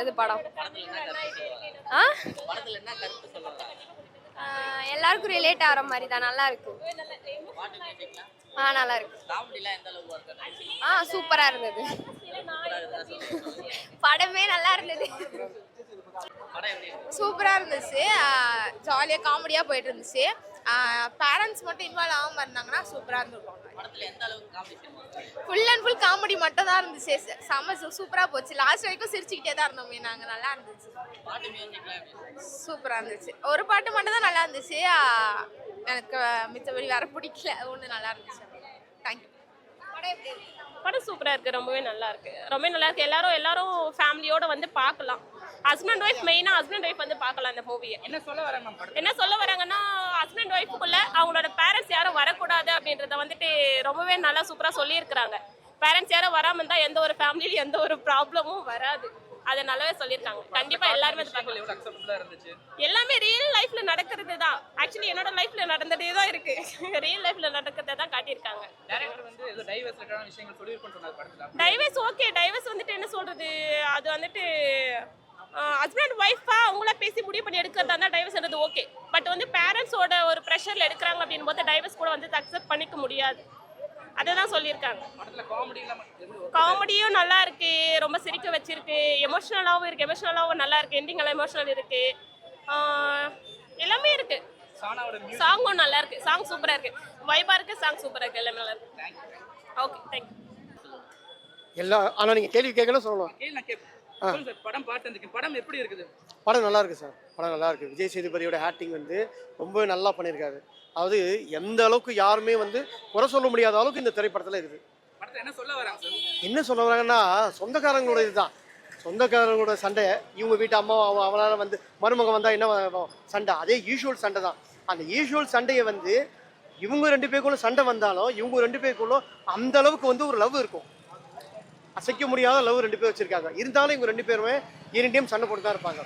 அது படம் ஆ எல்லாருக்கும் ரிலேட் ஆகிற மாதிரி தான். நல்லா இருக்கு. நல்லா இருக்கு. சூப்பரா இருந்தது. படமே நல்லா இருந்தது. சூப்பரா இருந்துச்சு. ஜாலியா காமெடியா போயிட்டு இருந்துச்சு. பேரண்ட்ஸ் மட்டும் இன்வால்வ் ஆகாம இருந்தாங்கன்னா சூப்பரா இருந்திருக்கும். ஃபுல் அண்ட் ஃபுல் காமெடி மட்டும் தான் இருந்துச்சு. செம்ம சூப்பரா போச்சு. லாஸ்ட் வரைக்கும் சிரிச்சுக்கிட்டே தான் இருந்தோமே நாங்க. நல்லா இருந்துச்சு. சூப்பரா இருந்துச்சு. ஒரு பாட்டு மட்டும் தான் நல்லா இருந்துச்சு. எனக்கு மிச்சபடி வேற பிடிக்கல. ஒன்று நல்லா இருந்துச்சு. தேங்க்யூ. படம் சூப்பரா இருக்கு. ரொம்பவே நல்லா இருக்கு. ரொம்ப நல்லா இருக்கு. எல்லாரும் ஃபேமிலியோட வந்து பார்க்கலாம். ஹஸ்பண்ட் ஒய்ஃப் மெயினா ஹஸ்பண்ட் ஒய்ஃப் வந்து பார்க்கலாம் இந்த மூவியை. என்ன சொல்ல வராங்கன்னா ஹஸ்பண்ட் ஒய்ஃபுக்குள்ள அவங்களோட பேரண்ட்ஸ் யாரும் வரக்கூடாது அப்படின்றத வந்துட்டு ரொம்பவே நல்லா சூப்பரா சொல்லியிருக்கிறாங்க. பேரண்ட்ஸ் யாரும் வராமல் இருந்தால் எந்த ஒரு ஃபேமிலியிலும் எந்த ஒரு ப்ராப்ளமும் வராது. அதை நல்லாவே சொல்லியிருக்காங்க. கண்டிப்பா எல்லாருமே எல்லாமே ரியல் லைஃப்ல நடக்கிறது தான். ஆக்சுவலி என்னோட லைஃப்ல நடந்ததே தான் இருக்கு. ரியல் லைஃப்ல நடக்கிறத தான் காட்டியிருக்காங்க. Divorce okay. டைவர்ஸ் வந்துட்டு என்ன சொல்றது, அது வந்துட்டு ஹஸ்பண்ட் ஒய்ஃபா அவங்கள பேசி முடிவு பண்ணி எடுக்கிறதா இருந்தால் டைவர்ஸ்ன்றது ஓகே. பட் வந்து பேரண்ட்ஸோட ஒரு ப்ரெஷர்ல எடுக்கிறாங்க அப்படின் போது டைவர்ஸ் கூட வந்து அக்செப்ட் பண்ணிக்க முடியாது. அதை தான் சொல்லியிருக்காங்க. காமெடியும் நல்லா இருக்கு. ரொம்ப சிரிக்க வச்சிருக்கு. எமோஷனலாகவும் நல்லா இருக்கு. எண்டிங் எல்லாம் எமோஷனல் இருக்கு. எல்லாமே இருக்கு. சாங்கும் நல்லா இருக்கு. சாங் சூப்பரா இருக்கு. வைபா இருக்கு. சாங் சூப்பரா இருக்கு. எல்லாமே நல்லா இருக்கு. Okay thank you. ஆனால் நீங்கள் கேள்வி கேட்கணும் சொல்லணும். படம் நல்லா இருக்கு சார். படம் நல்லா இருக்கு. விஜய் சேதுபதியோட ஆக்டிங் வந்து ரொம்ப நல்லா பண்ணியிருக்காரு. அதாவது எந்த அளவுக்கு யாருமே வந்து குறை சொல்ல முடியாத அளவுக்கு இந்த திரைப்படத்தில் இருக்குது. என்ன சொல்ல வராங்கன்னா சொந்தக்காரங்களோட இதுதான். சொந்தக்காரங்களோட சண்டை, இவங்க வீட்டு அம்மா அவனால் வந்து மருமகன் வந்தால் என்ன சண்டை, அதே யூஷுவல் சண்டை தான். அந்த யூஷுவல் சண்டையை வந்து இவங்க ரெண்டு பேருக்குள்ள சண்டை வந்தாலும் இவங்க ரெண்டு பேருக்குள்ள அந்த அளவுக்கு வந்து ஒரு லவ் இருக்கும். அசைக்க முடியாத லவ் ரெண்டு பேர் வச்சிருக்காங்க. இருந்தாலும் இவங்க ரெண்டு பேருமே எனி டைம் சண்டை போட்டு தான் இருப்பாங்க.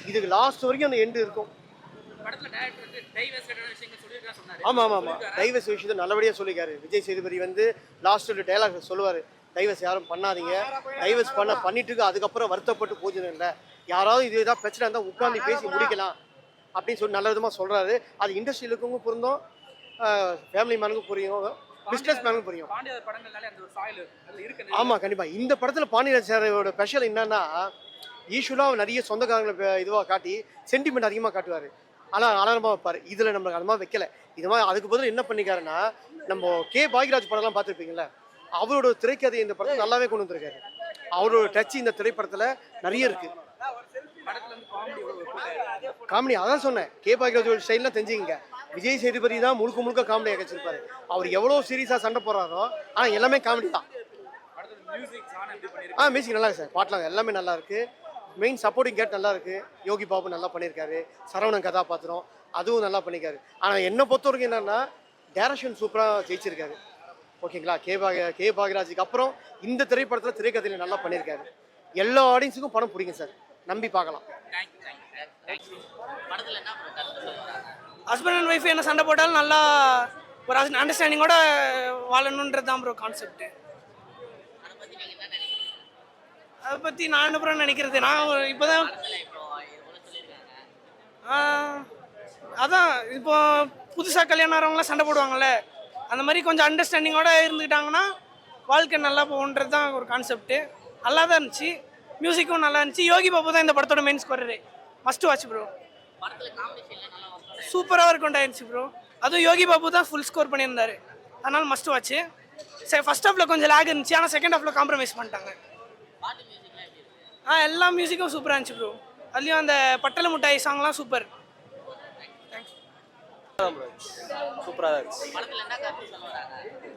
இதுக்கு லாஸ்ட் வரைக்கும் அந்த எண்டு இருக்கும். ஆமாம் டைவர்ஸ் விஷயத்தை நல்லபடியாக சொல்லிக்காரு. விஜய் சேதுபதி வந்து லாஸ்ட் ஒரு டைலாக் சொல்லுவார், டைவர்ஸ் யாரும் பண்ணாதீங்க, டைவர்ஸ் பண்ணிட்டு அதுக்கப்புறம் வருத்தப்பட்டு போச்சுன்னு இல்லை, யாராவது இது ஏதாவது பிரச்சனை இருந்தால் உட்காந்து பேசி முடிக்கலாம் அப்படின்னு சொல்லி நல்ல விதமாக சொல்கிறாரு. அது இண்டஸ்ட்ரியில் இருக்கவங்க புரிந்தோம், ஃபேமிலி மேனுக்கும் புரியும், பிஸ்னஸ் மேனுக்கும் புரியும். ஆமாம் கண்டிப்பாக. இந்த படத்தில் பாண்டியராஜ் சாரோட ஸ்பெஷல் என்னன்னா, யூஸ்வலாக நிறைய சொந்தக்காரங்களை இதுவாக காட்டி சென்டிமெண்ட் அதிகமாக காட்டுவார். ஆனால் அலரமாக வைப்பார். இதில் நம்மளுக்கு அது மாதிரி வைக்கல. இது மாதிரி அதுக்கு பதில் என்ன பண்ணிக்காருன்னா, நம்ம கே பாக்யராஜ் படம்லாம் பார்த்துருப்பீங்களா, அவரோட திரைக்கதை இந்த படத்தை நல்லாவே கொண்டு வந்திருக்காரு. அவரோட டச் இந்த திரைப்படத்தில் நிறைய இருக்கு. காமெடி அதான் சொன்னேன். கே பாக்யராஜோட ஸ்டைல்லாம் தெரிஞ்சுக்கிங்க. விஜய் சேதுபதி தான் முழுக்க காமெடியாக வச்சிருப்பாரு. அவர் எவ்வளோ சீரியஸாக சண்டை போடுறாரோ ஆனால் எல்லாமே காமெடி தான். மியூசிக் நல்லா இருக்கு சார். பாட்டெலாம் எல்லாமே நல்லா இருக்கு. மெயின் சப்போர்ட்டிங் கேட் நல்லா இருக்கு. யோகி பாபு நல்லா பண்ணியிருக்காரு. சரவணன் கதாபாத்திரம் அதுவும் நல்லா பண்ணியிருக்காரு. ஆனால் என்னை பொறுத்த வரைக்கும் என்னன்னா, டைரக்ஷன் சூப்பராக ஜெயிச்சிருக்காரு. ஓகேங்களா. கே பாக்யராஜுக்கு அப்புறம் இந்த திரைப்படத்தில் திரைக்கதையில் நல்லா பண்ணியிருக்காரு. எல்லா ஆடியன்ஸுக்கும் படம் பிடிக்கும் சார். நம்பி பார்க்கலாம். ஹஸ்பண்ட் அண்ட் ஒய்ஃப் என்ன சண்டை போட்டாலும் நல்லா ஒரு அண்டர்ஸ்டாண்டிங்கோட வாழணுன்றது தான் ப்ரோ கான்செப்ட். அதை பற்றி நான் என்ன ப்ரோ நினைக்கிறது, நான் இப்போ தான் அதான் இப்போ புதுசாக கல்யாணம் ஆகிறவங்களாம் சண்டை போடுவாங்கள்ல, அந்த மாதிரி கொஞ்சம் அண்டர்ஸ்டாண்டிங்கோட இருந்துக்கிட்டாங்கன்னா வாழ்க்கை நல்லா போகுன்றது தான் ஒரு கான்செப்ட்டு. நல்லா தான் இருந்துச்சு. மியூசிக்கும் நல்லா இருந்துச்சு. யோகி பாபு தான் இந்த படத்தோட மெயின் ஸ்கோரரு. Must watch bro. சூப்பராக ஒர்க் அவுட் ஆயிடுச்சு ப்ரோ. அதுவும் யோகி பாபு தான் ஃபுல் ஸ்கோர் பண்ணியிருந்தாரு. அதனால் மஸ்ட் வாட்ச்சு. சரி, ஃபர்ஸ்ட் ஹாஃபில் கொஞ்சம் லேக் இருந்துச்சு. ஆனால் செகண்ட் ஹாஃபில் காம்ப்ரமைஸ் பண்ணிட்டாங்க. எல்லா மியூசிக்கும் சூப்பராக இருந்துச்சு ப்ரோ. அதுலேயும் அந்த பட்டல முட்டாய் சாங்லாம் சூப்பர். சூப்பராக தான் இருந்துச்சு.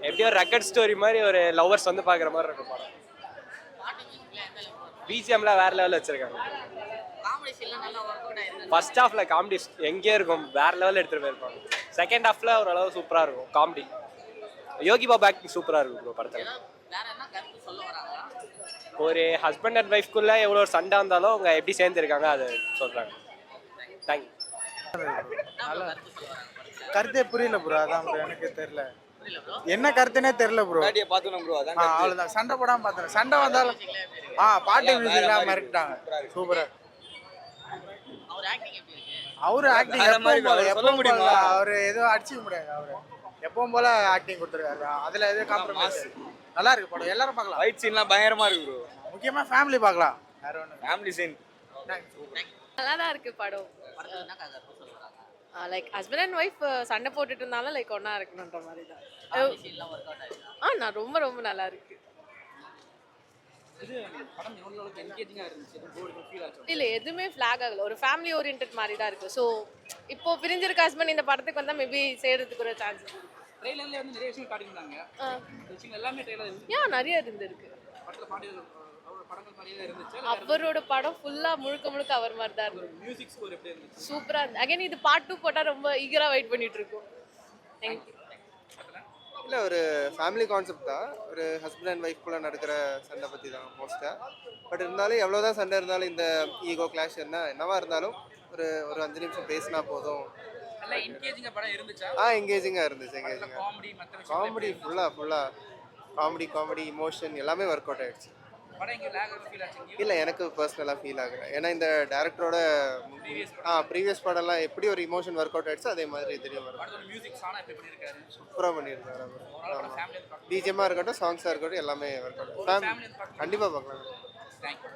எப்படியோ ரெக்கார்ட் ஸ்டோரி மாதிரி ஒரு லவ்வர்ஸ் வந்து பார்க்குற மாதிரி இருக்கும் படம். பிஜிஎம்லாம் வேற லெவலில் வச்சிருக்காங்க. ஃபர்ஸ்ட் ஹாஃப்ல காமெடி எங்கேயே இருக்கும், வேற லெவலில் எடுத்துகிட்டு போயிருப்பாங்க. செகண்ட் ஹாஃப்ல ஓரளவு சூப்பராக இருக்கும் காமெடி. யோகி பாபு ஆக்டிங் சூப்பராக இருக்கும் ப்ரோ படத்தில். ஒரு ஹஸ்பண்ட் அண்ட் ஒய்ஃப்குள்ளே எவ்வளோ ஒரு சண்டை வந்தாலும் அவங்க எப்படி சேர்ந்துருக்காங்க அதை சொல்கிறாங்க. தேங்க்யூ. கருத்தே புரியல ப்ரோ. அதான் ப்ரோ எனக்கு தெரியல. என்ன கருத்துனே தெரியல ப்ரோ. பாத்துனோம் ப்ரோ. அதான் அவ்வளவுதான். சண்டை போடாம பார்த்தேன். சண்டை வந்தாலும் பாட்டு மியூசிக்லாம் மிரட்டாங்க. சூப்பரா. அவரு ஆக்டிங் சொல்ல முடியுமா? அவரு எதுவும் அடிச்சுக்க முடியாது. அவரு எப்பவும் போல ஆக்டிங் கொடுத்துருக்காரு. அதுல எதுவும் காம்ப்ரமைஸ். நல்லா இருக்கு படம். எல்லாரும் பார்க்கலாம். ஃபைட் சீன்லாம் பயங்கரமா இருக்கு ப்ரோ. முக்கியமா ஃபேமிலி பார்க்கலாம். வேற ஒண்ணு. ஃபேமிலி சீன் நல்லா தான் இருக்கு படம். லைக் ஹஸ்பண்ட் அண்ட் ஒய்ஃப் சண்டை போட்டுட்டு இருந்தாலும் லைக் ஒண்ணா இருக்கணுன்ற மாதிரி தான். நான் ரொம்ப ரொம்ப நல்லா இருக்கு. இல்ல எதுவுமே ஃபிளாக் ஆகல. ஒரு ஃபேமிலி ஓரியன்ட் மாதிரி தான் இருக்கு. ஸோ இப்போ பிரிஞ்சிருக்க ஹஸ்பண்ட் இந்த படத்துக்கு வந்தா மேபி செய்யறதுக்கு ஒரு சான்ஸ் இருக்கு. ட்ரெய்லர்ல வந்து நிறைய விஷயம் காட்டியிருந்தாங்க. விஷயம் எல்லாமே ட்ரெய்லர் ஏன் நிறைய இருந்திருக்கு. படத்துல பாடி அவரோட படங்கள் மாதிரியே தான் இருந்துச்சு. அவரோட படம் ஃபுல்லா முழுக்க முழுக்க அவர் மாதிரி தான் இருக்கு. மியூசிக் ஸ்கோர் எப்படி இருந்துச்சு? சூப்பரா இருந்து. அகைன் இது பார்ட் 2 போட்டா ரொம்ப ஈகரா வெயிட் பண்ணிட்டு இருக்கோம். தேங்க்யூ. இல்லை ஒரு ஃபேமிலி கான்செப்ட் தான். ஒரு ஹஸ்பண்ட் அண்ட் ஒய்ஃப்குள்ளே நடக்கிற சண்டை பற்றி தான் மோஸ்ட்டாக. பட் இருந்தாலும் எவ்வளோ தான் சண்டை இருந்தாலும் இந்த ஈகோ கிளாஷ் என்னவா இருந்தாலும் ஒரு ஒரு 5 நிமிஷம் பேசினா போதும். நல்லா என்கேஜிங்கா படம் இருந்துச்சா? எங்கேஜிங்காக இருந்துச்சு. எங்கேஜிங்காக காமெடி மற்ற விஷயம் காமெடி ஃபுல்லாக காமெடி இமோஷன் எல்லாமே ஒர்க் அவுட் ஆகிடுச்சு. படம் இங்கே லேக் ஃபீல் ஆச்சு. இல்லை எனக்கு பர்சனலாக ஃபீல் ஆகலை. ஏன்னா இந்த டேரக்டரோட ப்ரீவியஸ் படம்லாம் எப்படி ஒரு இமோஷன் ஒர்க் அவுட் ஆகிடுச்சு அதே மாதிரி தெரியும் வரும். படத்தோட மியூசிக் சானா எப்படி பண்ணியிருக்காரு? சூப்பராக பண்ணியிருக்காரு அவர். ஃபேமிலி வந்து பார்க்கலாம். பிஜிஎம்மாக இருக்கட்டும் சாங்ஸாக இருக்கட்டும் எல்லாமே ஒர்க் அவுட். ஃபேமிலி வந்து பார்க்கலாம். கண்டிப்பாக பார்க்கலாம். தேங்க்யூ.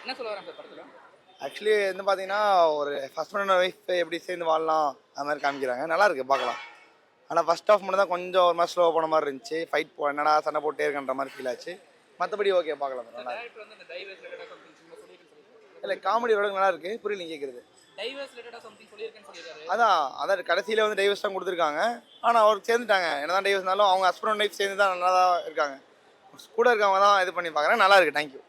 என்ன சொல்ல வரேன் சார் படத்தில்? ஆக்சுவலி வந்து பார்த்தீங்கன்னா ஒரு ஹஸ்பண்ட் அண்ட் ஒய்ஃப் எப்படி சேர்ந்து வாழலாம் அந்த மாதிரி காமிக்கிறாங்க. நல்லா இருக்கு பார்க்கலாம். ஆனால் ஃபர்ஸ்ட் ஆஃப் மட்டும் தான் கொஞ்சம் ஒரு மாதிரி ஸ்லோ போன மாதிரி இருந்துச்சு. ஃபைட் என்னடா சண்டை போட்டே இருக்கன்ற மாதிரி ஃபீல் ஆச்சு. மற்றபடி ஓகே பார்க்கலாம். நல்லா டைரக்டர் வந்து இந்த டைவர்ஸ் ரிலேட்டடா சம்திங் சொல்லியிருக்கேன். இல்லை காமெடி ஓரளவுக்கு நல்லா இருக்கு. புரியல கேட்குறது. டைவர்ஸ் ரிலேட்டடா சம்திங் சொல்லியிருக்கேன்னு சொல்லியிருக்காரு. அதான் கடைசியில் வந்து டைவர்ஸ் தான் கொடுத்துருக்காங்க. ஆனால் அவருக்கு சேர்ந்துட்டாங்க. என்னதான் டைவர்ஸ்னாலும் அவங்க ஹஸ்பண்ட் அண்ட் ஒய்ஃப் சேர்ந்து தான் நல்லா தான் இருக்காங்க. கூட இருக்கவங்க தான் இது பண்ணி பார்க்குறேன். நல்லா இருக்கு. தேங்க்யூ.